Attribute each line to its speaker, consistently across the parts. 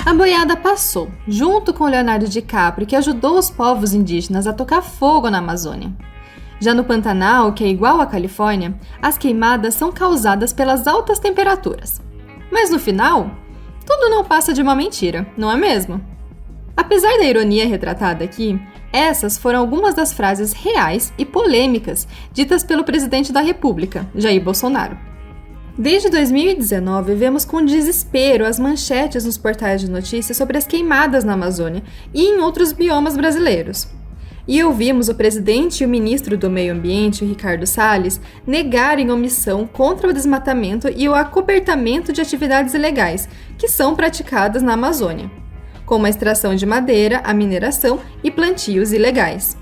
Speaker 1: A boiada passou, junto com Leonardo DiCaprio, que ajudou os povos indígenas a tocar fogo na Amazônia. Já no Pantanal, que é igual à Califórnia, as queimadas são causadas pelas altas temperaturas. Mas no final, tudo não passa de uma mentira, não é mesmo? Apesar da ironia retratada aqui, essas foram algumas das frases reais e polêmicas ditas pelo presidente da República, Jair Bolsonaro. Desde 2019, vemos com desespero as manchetes nos portais de notícias sobre as queimadas na Amazônia e em outros biomas brasileiros. E ouvimos o presidente e o ministro do Meio Ambiente, Ricardo Salles, negarem omissão contra o desmatamento e o acobertamento de atividades ilegais que são praticadas na Amazônia, como a extração de madeira, a mineração e plantios ilegais.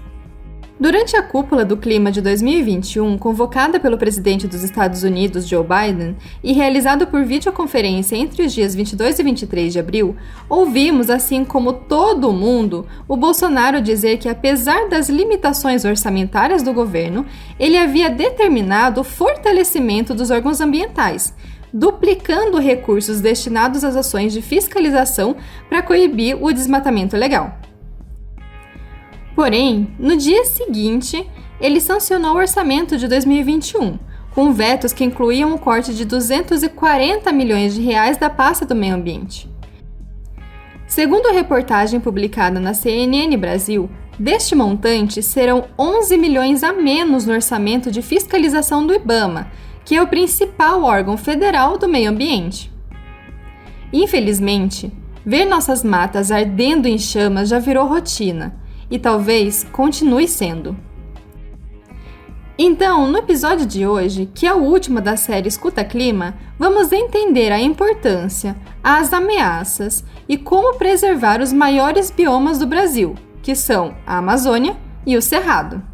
Speaker 1: Durante a Cúpula do Clima de 2021, convocada pelo presidente dos Estados Unidos, Joe Biden, e realizada por videoconferência entre os dias 22 e 23 de abril, ouvimos, assim como todo mundo, o Bolsonaro dizer que, apesar das limitações orçamentárias do governo, ele havia determinado o fortalecimento dos órgãos ambientais, duplicando recursos destinados às ações de fiscalização para coibir o desmatamento ilegal. Porém, no dia seguinte, ele sancionou o orçamento de 2021, com vetos que incluíam o corte de 240 milhões de reais da pasta do meio ambiente. Segundo a reportagem publicada na CNN Brasil, deste montante serão 11 milhões a menos no orçamento de fiscalização do IBAMA, que é o principal órgão federal do meio ambiente. Infelizmente, ver nossas matas ardendo em chamas já virou rotina, e talvez continue sendo. Então, no episódio de hoje, que é o último da série Escuta Clima, vamos entender a importância, as ameaças e como preservar os maiores biomas do Brasil, que são a Amazônia e o Cerrado.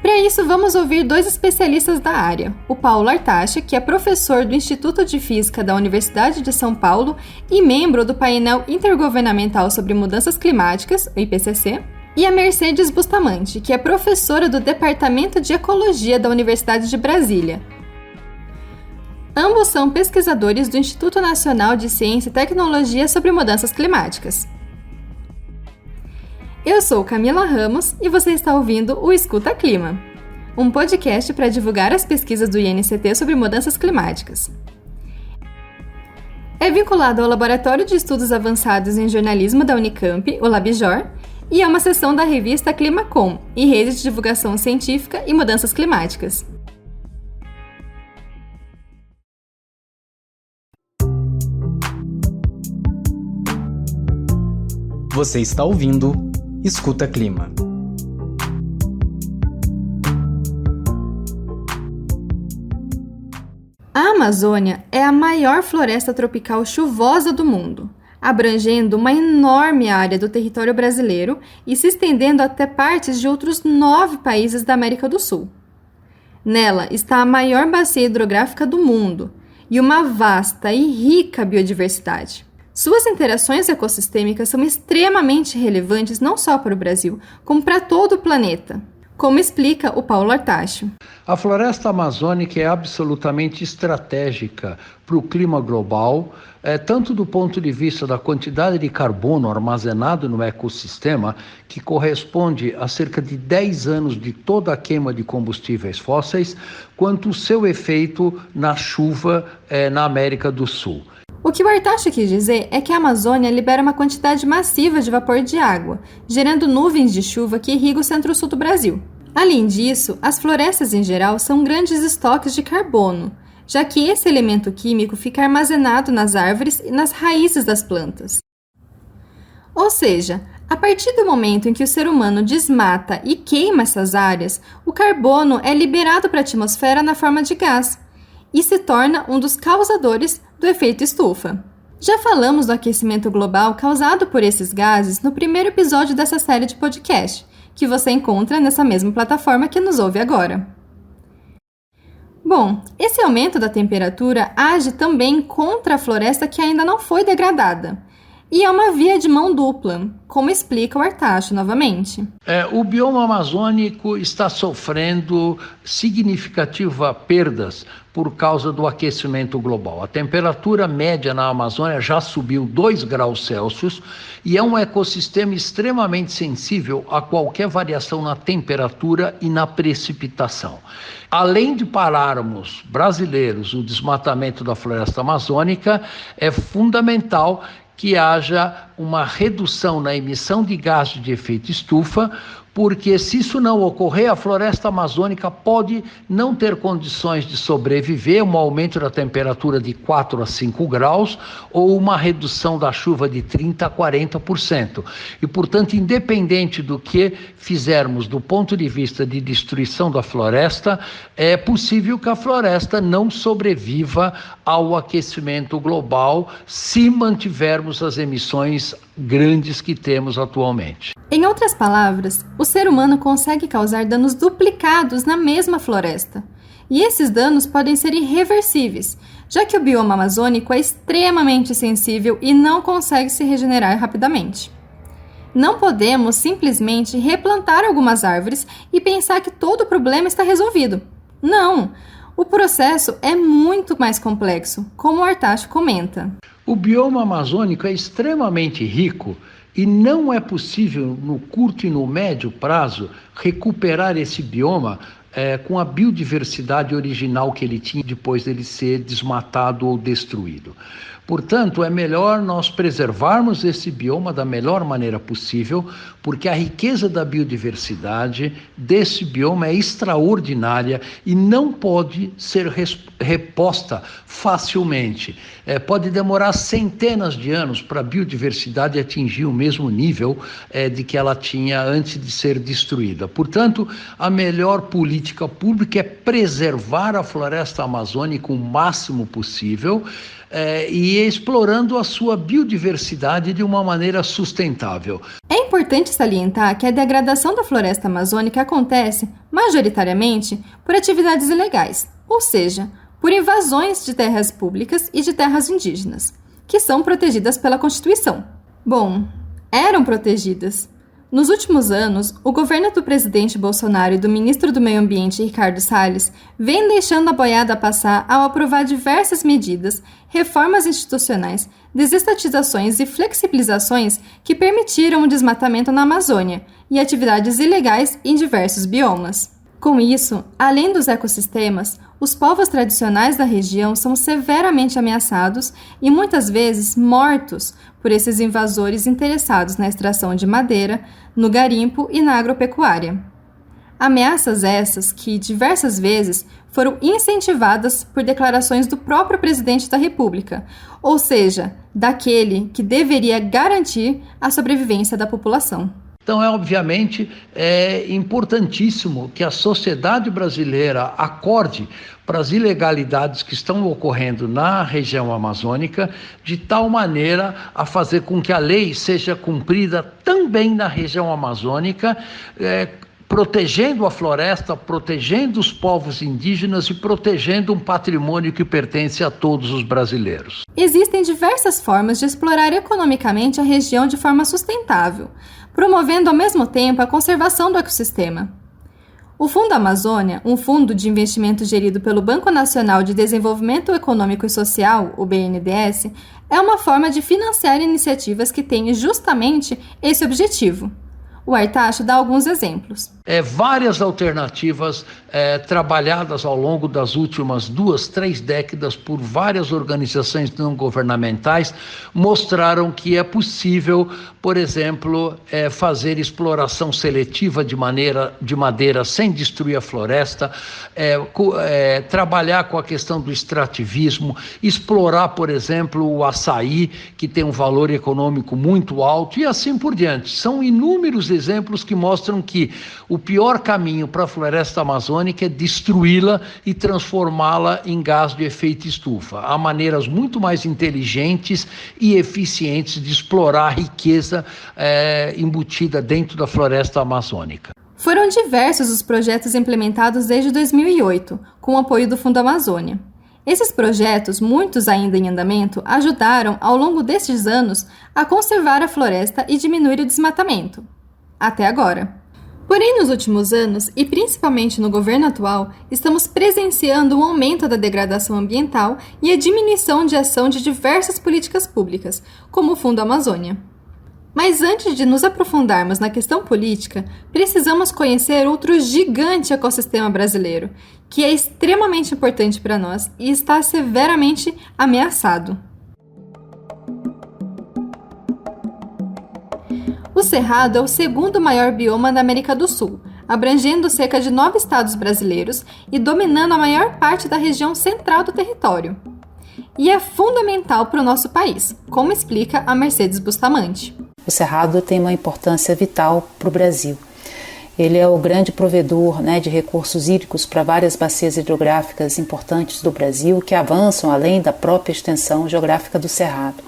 Speaker 1: Para isso, vamos ouvir dois especialistas da área, o Paulo Artachi, que é professor do Instituto de Física da Universidade de São Paulo e membro do Painel Intergovernamental sobre Mudanças Climáticas, o IPCC, e a Mercedes Bustamante, que é professora do Departamento de Ecologia da Universidade de Brasília. Ambos são pesquisadores do Instituto Nacional de Ciência e Tecnologia sobre Mudanças Climáticas. Eu sou Camila Ramos e você está ouvindo o Escuta Clima, um podcast para divulgar as pesquisas do INCT sobre mudanças climáticas. É vinculado ao Laboratório de Estudos Avançados em Jornalismo da Unicamp, o LabJOR, e é uma seção da revista Climacom e Rede de Divulgação Científica e Mudanças Climáticas.
Speaker 2: Você está ouvindo Escuta Clima.
Speaker 1: A Amazônia é a maior floresta tropical chuvosa do mundo, abrangendo uma enorme área do território brasileiro e se estendendo até partes de outros 9 países da América do Sul. Nela está a maior bacia hidrográfica do mundo e uma vasta e rica biodiversidade. Suas interações ecossistêmicas são extremamente relevantes não só para o Brasil, como para todo o planeta, como explica o Paulo Artachi.
Speaker 3: A floresta amazônica é absolutamente estratégica para o clima global, tanto do ponto de vista da quantidade de carbono armazenado no ecossistema, que corresponde a cerca de 10 anos de toda a queima de combustíveis fósseis, quanto o seu efeito na chuva na América do Sul.
Speaker 1: O que o Artachi quis dizer é que a Amazônia libera uma quantidade massiva de vapor de água, gerando nuvens de chuva que irrigam o centro-sul do Brasil. Além disso, as florestas em geral são grandes estoques de carbono, já que esse elemento químico fica armazenado nas árvores e nas raízes das plantas. Ou seja, a partir do momento em que o ser humano desmata e queima essas áreas, o carbono é liberado para a atmosfera na forma de gás e se torna um dos causadores do efeito estufa. Já falamos do aquecimento global causado por esses gases no primeiro episódio dessa série de podcast, que você encontra nessa mesma plataforma que nos ouve agora. Bom, esse aumento da temperatura age também contra a floresta que ainda não foi degradada. E é uma via de mão dupla, como explica o Artacho novamente.
Speaker 3: O bioma amazônico está sofrendo significativas perdas por causa do aquecimento global. A temperatura média na Amazônia já subiu 2 graus Celsius e é um ecossistema extremamente sensível a qualquer variação na temperatura e na precipitação. Além de pararmos, brasileiros, o desmatamento da floresta amazônica, é fundamental que haja uma redução na emissão de gases de efeito estufa, porque se isso não ocorrer, a floresta amazônica pode não ter condições de sobreviver, um aumento da temperatura de 4 a 5 graus ou uma redução da chuva de 30% a 40%. E, portanto, independente do que fizermos do ponto de vista de destruição da floresta, é possível que a floresta não sobreviva ao aquecimento global se mantivermos as emissões grandes que temos atualmente.
Speaker 1: Em outras palavras, o ser humano consegue causar danos duplicados na mesma floresta. E esses danos podem ser irreversíveis, já que o bioma amazônico é extremamente sensível e não consegue se regenerar rapidamente. Não podemos simplesmente replantar algumas árvores e pensar que todo o problema está resolvido. Não! O processo é muito mais complexo, como o Artacho comenta.
Speaker 3: O bioma amazônico é extremamente rico e não é possível, no curto e no médio prazo, recuperar esse bioma com a biodiversidade original que ele tinha depois dele ser desmatado ou destruído. Portanto, é melhor nós preservarmos esse bioma da melhor maneira possível, porque a riqueza da biodiversidade desse bioma é extraordinária e não pode ser reposta facilmente. Pode demorar centenas de anos para a biodiversidade atingir o mesmo nível de que ela tinha antes de ser destruída. Portanto, a melhor política pública é preservar a floresta amazônica o máximo possível, e explorando a sua biodiversidade de uma maneira sustentável.
Speaker 1: É importante salientar que a degradação da floresta amazônica acontece, majoritariamente, por atividades ilegais, ou seja, por invasões de terras públicas e de terras indígenas, que são protegidas pela Constituição. Bom, eram protegidas. Nos últimos anos, o governo do presidente Bolsonaro e do ministro do Meio Ambiente, Ricardo Salles, vem deixando a boiada passar ao aprovar diversas medidas, reformas institucionais, desestatizações e flexibilizações que permitiram o desmatamento na Amazônia e atividades ilegais em diversos biomas. Com isso, além dos ecossistemas, os povos tradicionais da região são severamente ameaçados e muitas vezes mortos por esses invasores interessados na extração de madeira, no garimpo e na agropecuária. Ameaças essas que, diversas vezes, foram incentivadas por declarações do próprio presidente da República, ou seja, daquele que deveria garantir a sobrevivência da população.
Speaker 3: Então, obviamente, é importantíssimo que a sociedade brasileira acorde para as ilegalidades que estão ocorrendo na região amazônica, de tal maneira a fazer com que a lei seja cumprida também na região amazônica, protegendo a floresta, protegendo os povos indígenas e protegendo um patrimônio que pertence a todos os brasileiros.
Speaker 1: Existem diversas formas de explorar economicamente a região de forma sustentável, promovendo ao mesmo tempo a conservação do ecossistema. O Fundo Amazônia, um fundo de investimento gerido pelo Banco Nacional de Desenvolvimento Econômico e Social, o BNDES, é uma forma de financiar iniciativas que têm justamente esse objetivo. O Artacho dá alguns exemplos.
Speaker 3: Várias alternativas trabalhadas ao longo das últimas 2, 3 décadas por várias organizações não governamentais mostraram que é possível, por exemplo, fazer exploração seletiva de madeira sem destruir a floresta, trabalhar com a questão do extrativismo, explorar, por exemplo, o açaí, que tem um valor econômico muito alto, e assim por diante. São inúmeros exemplos que mostram que o pior caminho para a floresta amazônica é destruí-la e transformá-la em gás de efeito estufa. Há maneiras muito mais inteligentes e eficientes de explorar a riqueza embutida dentro da floresta amazônica.
Speaker 1: Foram diversos os projetos implementados desde 2008, com o apoio do Fundo Amazônia. Esses projetos, muitos ainda em andamento, ajudaram, ao longo destes anos, a conservar a floresta e diminuir o desmatamento. Até agora. Porém, nos últimos anos, e principalmente no governo atual, estamos presenciando um aumento da degradação ambiental e a diminuição de ação de diversas políticas públicas, como o Fundo Amazônia. Mas antes de nos aprofundarmos na questão política, precisamos conhecer outro gigante ecossistema brasileiro, que é extremamente importante para nós e está severamente ameaçado. O Cerrado é o segundo maior bioma da América do Sul, abrangendo cerca de 9 estados brasileiros e dominando a maior parte da região central do território. E é fundamental para o nosso país, como explica a Mercedes Bustamante.
Speaker 4: O Cerrado tem uma importância vital para o Brasil. Ele é o grande provedor, de recursos hídricos para várias bacias hidrográficas importantes do Brasil que avançam além da própria extensão geográfica do Cerrado.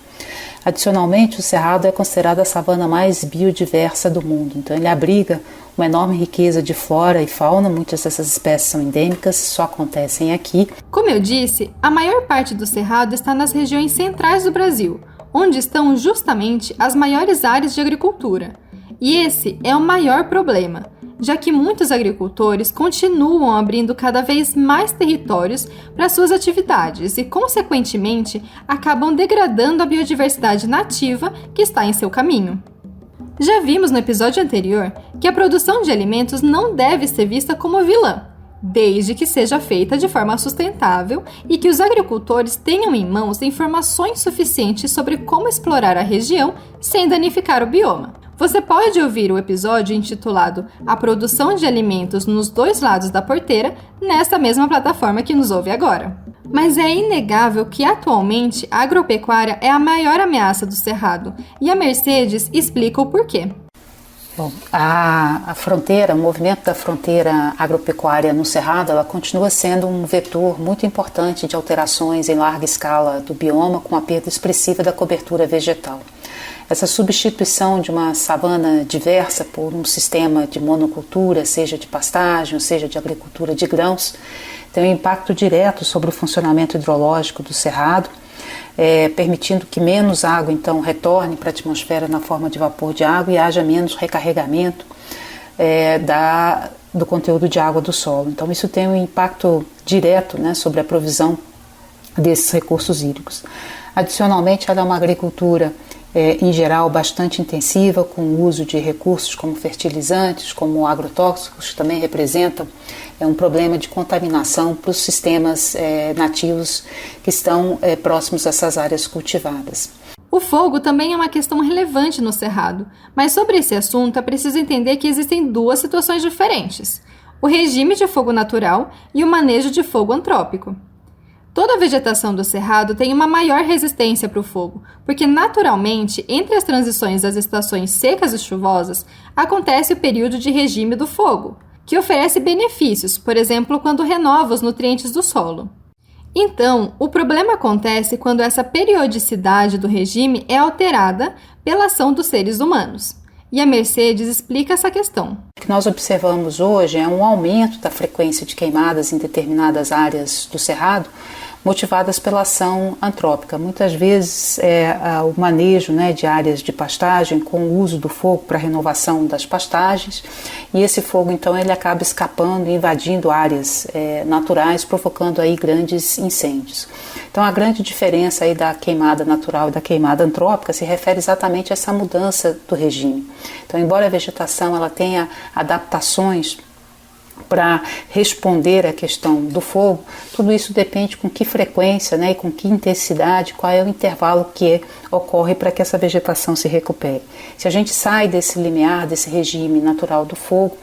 Speaker 4: Adicionalmente, o Cerrado é considerado a savana mais biodiversa do mundo, então ele abriga uma enorme riqueza de flora e fauna, muitas dessas espécies são endêmicas, só acontecem aqui.
Speaker 1: Como eu disse, a maior parte do Cerrado está nas regiões centrais do Brasil, onde estão justamente as maiores áreas de agricultura. E esse é o maior problema, já que muitos agricultores continuam abrindo cada vez mais territórios para suas atividades e, consequentemente, acabam degradando a biodiversidade nativa que está em seu caminho. Já vimos no episódio anterior que a produção de alimentos não deve ser vista como vilã, desde que seja feita de forma sustentável e que os agricultores tenham em mãos informações suficientes sobre como explorar a região sem danificar o bioma. Você pode ouvir o episódio intitulado A Produção de Alimentos nos Dois Lados da Porteira nessa mesma plataforma que nos ouve agora. Mas é inegável que atualmente a agropecuária é a maior ameaça do Cerrado e a Mercedes explica o porquê.
Speaker 4: Bom, a fronteira, o movimento da fronteira agropecuária no Cerrado, ela continua sendo um vetor muito importante de alterações em larga escala do bioma, com a perda expressiva da cobertura vegetal. Essa substituição de uma savana diversa por um sistema de monocultura, seja de pastagem, ou seja de agricultura de grãos, tem um impacto direto sobre o funcionamento hidrológico do Cerrado, permitindo que menos água então retorne para a atmosfera na forma de vapor de água e haja menos recarregamento do conteúdo de água do solo. Então isso tem um impacto direto sobre a provisão desses recursos hídricos. Adicionalmente, ela é uma agricultura em geral bastante intensiva, com o uso de recursos como fertilizantes, como agrotóxicos, que também representam um problema de contaminação para os sistemas nativos que estão próximos a essas áreas cultivadas.
Speaker 1: O fogo também é uma questão relevante no Cerrado, mas sobre esse assunto é preciso entender que existem duas situações diferentes: o regime de fogo natural e o manejo de fogo antrópico. Toda a vegetação do Cerrado tem uma maior resistência para o fogo, porque naturalmente, entre as transições das estações secas e chuvosas, acontece o período de regime do fogo, que oferece benefícios, por exemplo, quando renova os nutrientes do solo. Então, o problema acontece quando essa periodicidade do regime é alterada pela ação dos seres humanos. E a Mercedes explica essa questão.
Speaker 4: O que nós observamos hoje é um aumento da frequência de queimadas em determinadas áreas do Cerrado, motivadas pela ação antrópica. Muitas vezes o manejo de áreas de pastagem com o uso do fogo para a renovação das pastagens, e esse fogo então ele acaba escapando e invadindo áreas naturais, provocando aí grandes incêndios. Então a grande diferença aí da queimada natural e da queimada antrópica se refere exatamente a essa mudança do regime. Então, embora a vegetação ela tenha adaptações para responder à questão do fogo, tudo isso depende com que frequência e com que intensidade, qual é o intervalo que ocorre para que essa vegetação se recupere. Se a gente sai desse limiar, desse regime natural do fogo,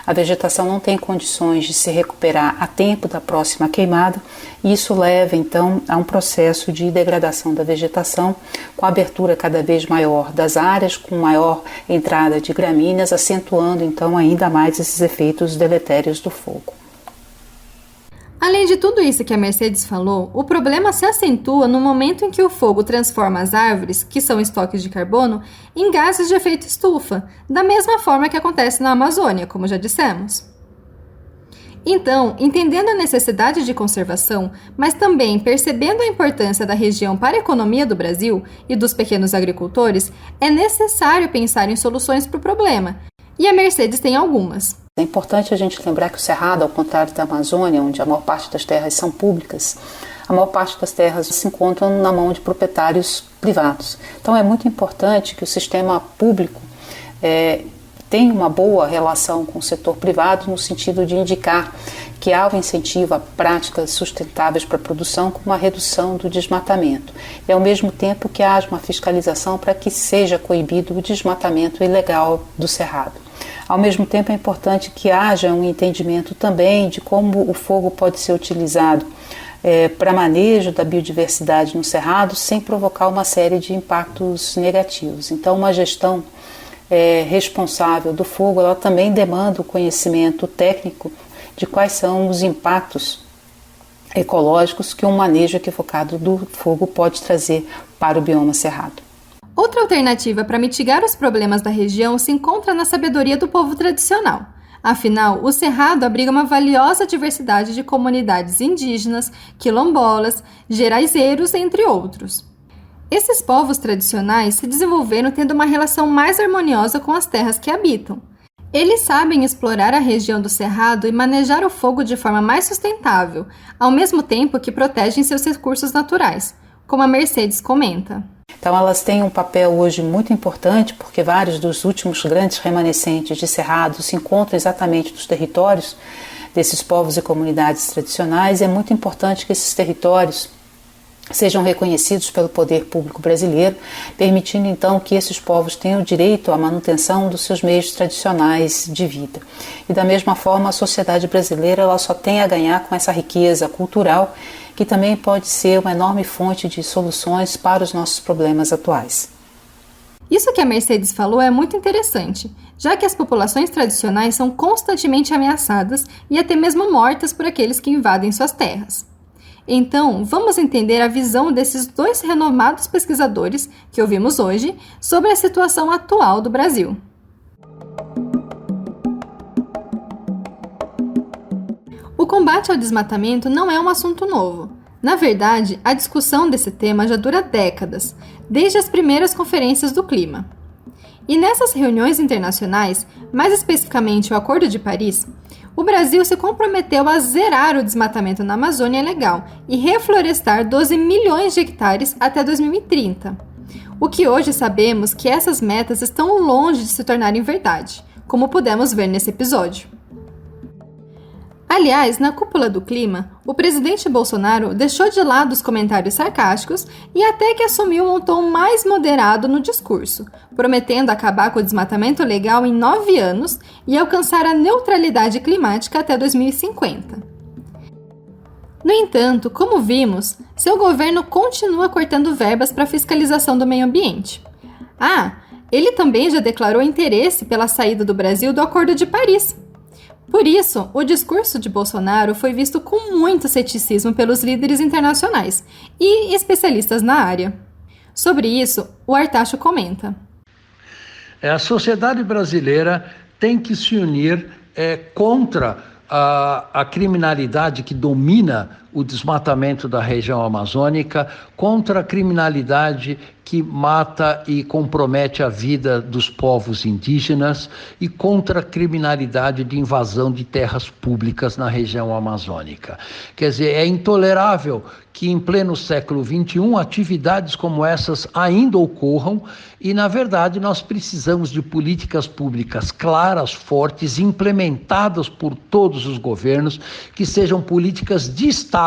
Speaker 4: a vegetação não tem condições de se recuperar a tempo da próxima queimada, e isso leva então a um processo de degradação da vegetação, com a abertura cada vez maior das áreas, com maior entrada de gramíneas, acentuando então ainda mais esses efeitos deletérios do fogo.
Speaker 1: Além de tudo isso que a Mercedes falou, o problema se acentua no momento em que o fogo transforma as árvores, que são estoques de carbono, em gases de efeito estufa, da mesma forma que acontece na Amazônia, como já dissemos. Então, entendendo a necessidade de conservação, mas também percebendo a importância da região para a economia do Brasil e dos pequenos agricultores, é necessário pensar em soluções para o problema. E a Mercedes tem algumas.
Speaker 4: É importante a gente lembrar que o Cerrado, ao contrário da Amazônia, onde a maior parte das terras são públicas, a maior parte das terras se encontram na mão de proprietários privados. Então é muito importante que o sistema público tenha uma boa relação com o setor privado, no sentido de indicar que há o incentivo a práticas sustentáveis para a produção com uma redução do desmatamento. E ao mesmo tempo que haja uma fiscalização para que seja coibido o desmatamento ilegal do Cerrado. Ao mesmo tempo é importante que haja um entendimento também de como o fogo pode ser utilizado para manejo da biodiversidade no Cerrado sem provocar uma série de impactos negativos. Então uma gestão responsável do fogo, ela também demanda o conhecimento técnico de quais são os impactos ecológicos que um manejo equivocado do fogo pode trazer para o bioma cerrado.
Speaker 1: Outra alternativa para mitigar os problemas da região se encontra na sabedoria do povo tradicional. Afinal, o Cerrado abriga uma valiosa diversidade de comunidades indígenas, quilombolas, geraizeiros, entre outros. Esses povos tradicionais se desenvolveram tendo uma relação mais harmoniosa com as terras que habitam. Eles sabem explorar a região do Cerrado e manejar o fogo de forma mais sustentável, ao mesmo tempo que protegem seus recursos naturais, como a Mercedes comenta.
Speaker 4: Então elas têm um papel hoje muito importante, porque vários dos últimos grandes remanescentes de Cerrado se encontram exatamente nos territórios desses povos e comunidades tradicionais, e é muito importante que esses territórios sejam reconhecidos pelo poder público brasileiro, permitindo então que esses povos tenham o direito à manutenção dos seus meios tradicionais de vida. E da mesma forma, a sociedade brasileira ela só tem a ganhar com essa riqueza cultural, que também pode ser uma enorme fonte de soluções para os nossos problemas atuais.
Speaker 1: Isso que a Mercedes falou é muito interessante, já que as populações tradicionais são constantemente ameaçadas e até mesmo mortas por aqueles que invadem suas terras. Então, vamos entender a visão desses dois renomados pesquisadores que ouvimos hoje sobre a situação atual do Brasil. O combate ao desmatamento não é um assunto novo. Na verdade, a discussão desse tema já dura décadas, desde as primeiras conferências do clima. E nessas reuniões internacionais, mais especificamente o Acordo de Paris, o Brasil se comprometeu a zerar o desmatamento na Amazônia legal e reflorestar 12 milhões de hectares até 2030. O que hoje sabemos que essas metas estão longe de se tornarem verdade, como pudemos ver nesse episódio. Aliás, na cúpula do clima, o presidente Bolsonaro deixou de lado os comentários sarcásticos e até que assumiu um tom mais moderado no discurso, prometendo acabar com o desmatamento legal em 9 anos e alcançar a neutralidade climática até 2050. No entanto, como vimos, seu governo continua cortando verbas para a fiscalização do meio ambiente. Ele também já declarou interesse pela saída do Brasil do Acordo de Paris. Por isso, o discurso de Bolsonaro foi visto com muito ceticismo pelos líderes internacionais e especialistas na área. Sobre isso, o Artacho comenta.
Speaker 3: A sociedade brasileira tem que se unir contra a criminalidade que domina o desmatamento da região amazônica, contra a criminalidade que mata e compromete a vida dos povos indígenas e contra a criminalidade de invasão de terras públicas na região amazônica. Quer dizer, é intolerável que em pleno século XXI atividades como essas ainda ocorram e, na verdade, nós precisamos de políticas públicas claras, fortes, implementadas por todos os governos, que sejam políticas de Estado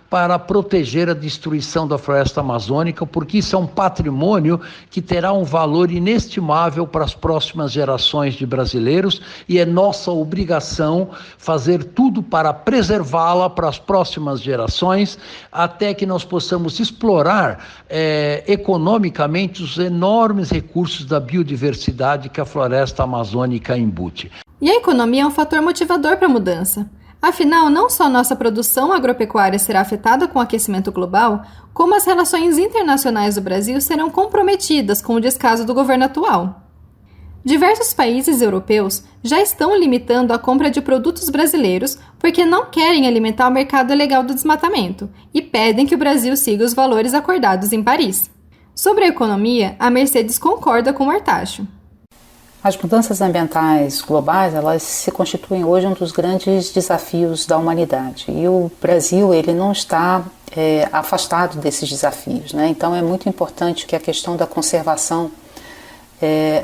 Speaker 3: para proteger a destruição da floresta amazônica, porque isso é um patrimônio que terá um valor inestimável para as próximas gerações de brasileiros e é nossa obrigação fazer tudo para preservá-la para as próximas gerações, até que nós possamos explorar economicamente os enormes recursos da biodiversidade que a floresta amazônica embute.
Speaker 1: E a economia é um fator motivador para a mudança. Afinal, não só nossa produção agropecuária será afetada com o aquecimento global, como as relações internacionais do Brasil serão comprometidas com o descaso do governo atual. Diversos países europeus já estão limitando a compra de produtos brasileiros porque não querem alimentar o mercado ilegal do desmatamento e pedem que o Brasil siga os valores acordados em Paris. Sobre a economia, a Mercedes concorda com o Artacho.
Speaker 4: As mudanças ambientais globais, elas se constituem hoje um dos grandes desafios da humanidade. E o Brasil, ele não está afastado desses desafios, né? Então é muito importante que a questão da conservação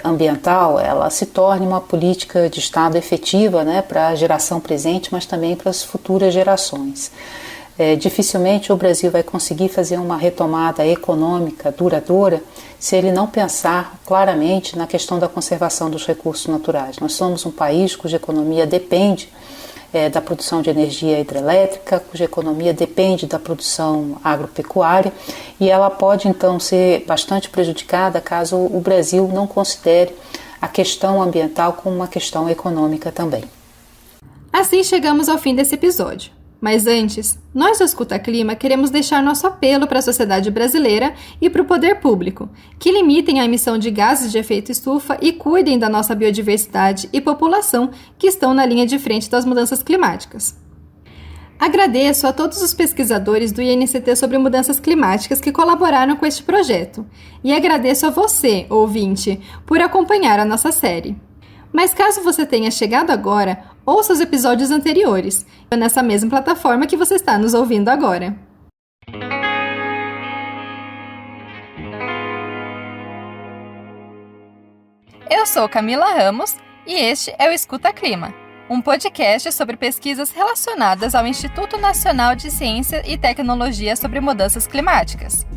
Speaker 4: ambiental, ela se torne uma política de Estado efetiva, né, para a geração presente, mas também para as futuras gerações. Dificilmente o Brasil vai conseguir fazer uma retomada econômica duradoura se ele não pensar claramente na questão da conservação dos recursos naturais. Nós somos um país cuja economia depende da produção de energia hidrelétrica, cuja economia depende da produção agropecuária, e ela pode então ser bastante prejudicada caso o Brasil não considere a questão ambiental como uma questão econômica também.
Speaker 1: Assim chegamos ao fim desse episódio. Mas antes, nós do Escuta Clima queremos deixar nosso apelo para a sociedade brasileira e para o poder público, que limitem a emissão de gases de efeito estufa e cuidem da nossa biodiversidade e população que estão na linha de frente das mudanças climáticas. Agradeço a todos os pesquisadores do INCT sobre mudanças climáticas que colaboraram com este projeto, e agradeço a você, ouvinte, por acompanhar a nossa série. Mas caso você tenha chegado agora, ouça os episódios anteriores, nessa mesma plataforma que você está nos ouvindo agora. Eu sou Camila Ramos e este é o Escuta Clima, um podcast sobre pesquisas relacionadas ao Instituto Nacional de Ciência e Tecnologia sobre Mudanças Climáticas.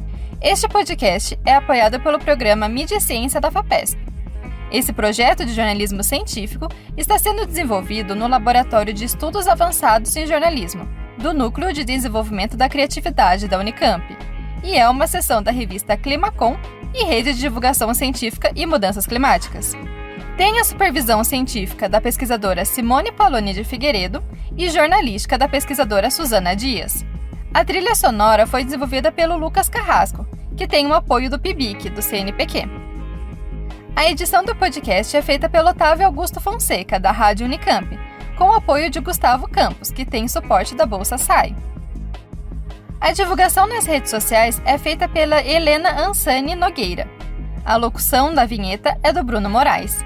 Speaker 1: Este podcast é apoiado pelo programa Mídia e Ciência da FAPESP. Esse projeto de jornalismo científico está sendo desenvolvido no Laboratório de Estudos Avançados em Jornalismo, do Núcleo de Desenvolvimento da Criatividade da Unicamp, e é uma seção da revista Climacom e Rede de Divulgação Científica e Mudanças Climáticas. Tem a supervisão científica da pesquisadora Simone Paloni de Figueiredo e jornalística da pesquisadora Suzana Dias. A trilha sonora foi desenvolvida pelo Lucas Carrasco, que tem o apoio do PIBIC, do CNPq. A edição do podcast é feita pelo Otávio Augusto Fonseca, da Rádio Unicamp, com o apoio de Gustavo Campos, que tem suporte da Bolsa SAI. A divulgação nas redes sociais é feita pela Helena Ansani Nogueira. A locução da vinheta é do Bruno Moraes.